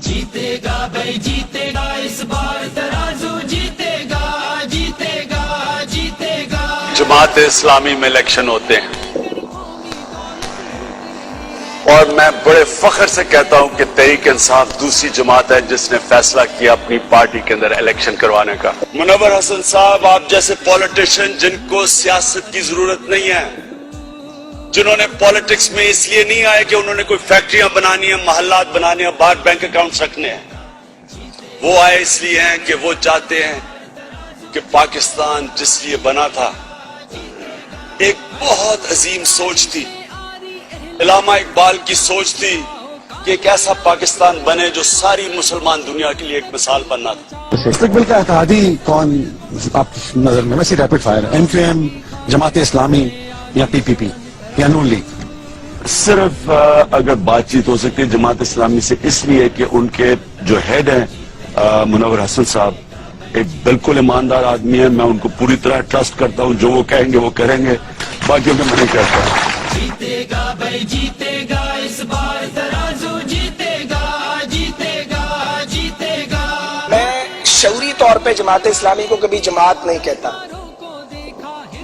جیتے گا بھائی جیتے گا اس بار ترازو جیتے گا جیتے گا جیتے گا. جماعت اسلامی میں الیکشن ہوتے ہیں اور میں بڑے فخر سے کہتا ہوں کہ تحریک انصاف دوسری جماعت ہے جس نے فیصلہ کیا اپنی پارٹی کے اندر الیکشن کروانے کا. منور حسن صاحب آپ جیسے پولیٹیشین جن کو سیاست کی ضرورت نہیں ہے، جنہوں نے پالیٹکس میں اس لیے نہیں آئے کہ انہوں نے کوئی فیکٹریاں بنانی ہیں، محلات بنانے ہیں، باہر بینک اکاؤنٹس رکھنے ہیں، وہ آئے اس لیے ہیں کہ وہ چاہتے ہیں کہ پاکستان جس لیے بنا تھا ایک بہت عظیم سوچ تھی، علامہ اقبال کی سوچ تھی کہ ایک ایسا پاکستان بنے جو ساری مسلمان دنیا کے لیے ایک مثال بننا تھا. مستقبل کا اتحادی کون آپ کی نظر میں؟ ویسے rapid fire M Q M, Jamaat Islami یا پی پی پی یا نون لیگ؟ صرف اگر بات چیت ہو سکتی ہے جماعت اسلامی سے، اس لیے کہ ان کے جو ہیڈ ہیں منور حسن صاحب ایک بالکل ایماندار آدمی ہے، میں ان کو پوری طرح ٹرسٹ کرتا ہوں، جو وہ کہیں گے وہ کریں گے، باقیوں کے میں نہیں کہتا ہوں. جیتے گا بھائی جیتے گا اس بار ترازو جیتے گا جیتے گا جیتے گا. میں شعوری طور پہ جماعت اسلامی کو کبھی جماعت نہیں کہتا،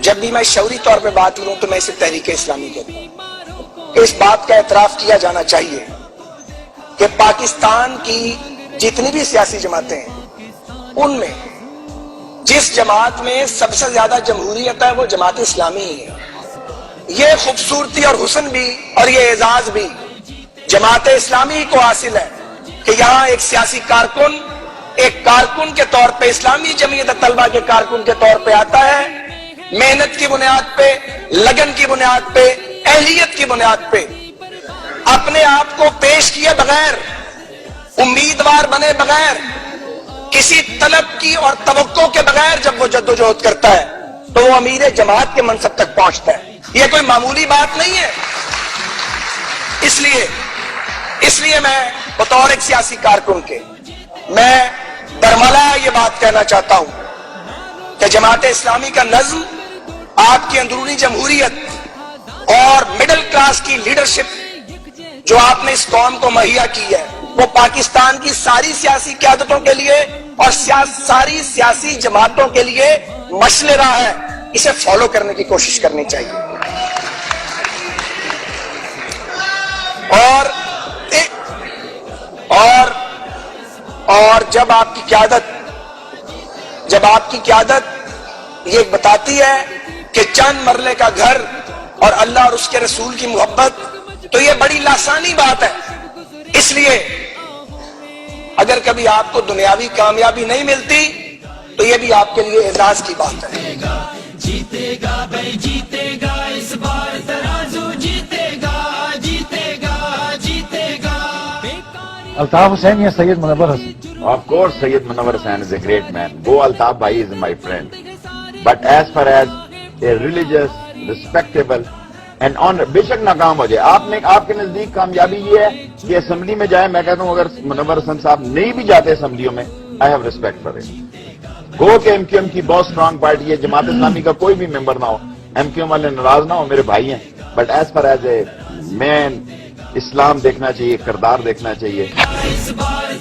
جب بھی میں شعوری طور پہ بات کروں تو میں اسے تحریک اسلامی کہتا ہوں. اس بات کا اعتراف کیا جانا چاہیے کہ پاکستان کی جتنی بھی سیاسی جماعتیں ہیں ان میں جس جماعت میں سب سے زیادہ جمہوریت ہے وہ جماعت اسلامی ہی ہے. یہ خوبصورتی اور حسن بھی اور یہ اعزاز بھی جماعت اسلامی کو حاصل ہے کہ یہاں ایک سیاسی کارکن ایک کارکن کے طور پہ، اسلامی جمعیت طلبہ کے کارکن کے طور پہ آتا ہے، محنت کی بنیاد پہ، لگن کی بنیاد پہ، اہلیت کی بنیاد پہ اپنے آپ کو پیش کیے بغیر، امیدوار بنے بغیر، کسی طلب کی اور توقع کے بغیر جب وہ جدوجہد کرتا ہے تو وہ امیر جماعت کے منصب تک پہنچتا ہے. یہ کوئی معمولی بات نہیں ہے. اس لیے میں بطور ایک سیاسی کارکن کے میں برملا یہ بات کہنا چاہتا ہوں کہ جماعت اسلامی کا نظم، آپ کی اندرونی جمہوریت اور مڈل کلاس کی لیڈرشپ جو آپ نے اس قوم کو مہیا کی ہے، وہ پاکستان کی ساری سیاسی قیادتوں کے لیے اور ساری سیاسی جماعتوں کے لیے مشعل راہ ہے. اسے فالو کرنے کی کوشش کرنی چاہیے. اور جب آپ کی قیادت یہ بتاتی ہے کہ چند مرلے کا گھر اور اللہ اور اس کے رسول کی محبت، تو یہ بڑی لاسانی بات ہے. اس لیے اگر کبھی آپ کو دنیاوی کامیابی نہیں ملتی تو یہ بھی آپ کے لیے اعزاز کی بات ہے. جیتے گا بھائی جیتے گا اس بار ترازو جیتے گا جیتے گا جیتے گا. الطاف حسین یا سید منور حسن؟ Of course, Sayyid Munawar Hussain is a great man. Wo Altaf Bhai is my friend. But as far as a religious, respectable and honor, بے شک ناکام ہو جائے. آپ کے نزدیک کامیابی یہ ہے کہ اسمبلی میں جائے. میں کہتا ہوں اگر منور حسن صاحب نہیں بھی جاتے اسمبلیوں میں، I have respect for it. گو کہ ایم کیو ایم کی بہت اسٹرانگ پارٹی ہے، جماعت اسلامی کا کوئی بھی ممبر نہ ہو، ایم کیو ایم والے ناراض نہ ہو، میرے بھائی ہیں. But as far as a man Islam دیکھنا چاہیے، کردار دیکھنا چاہیے. اس بار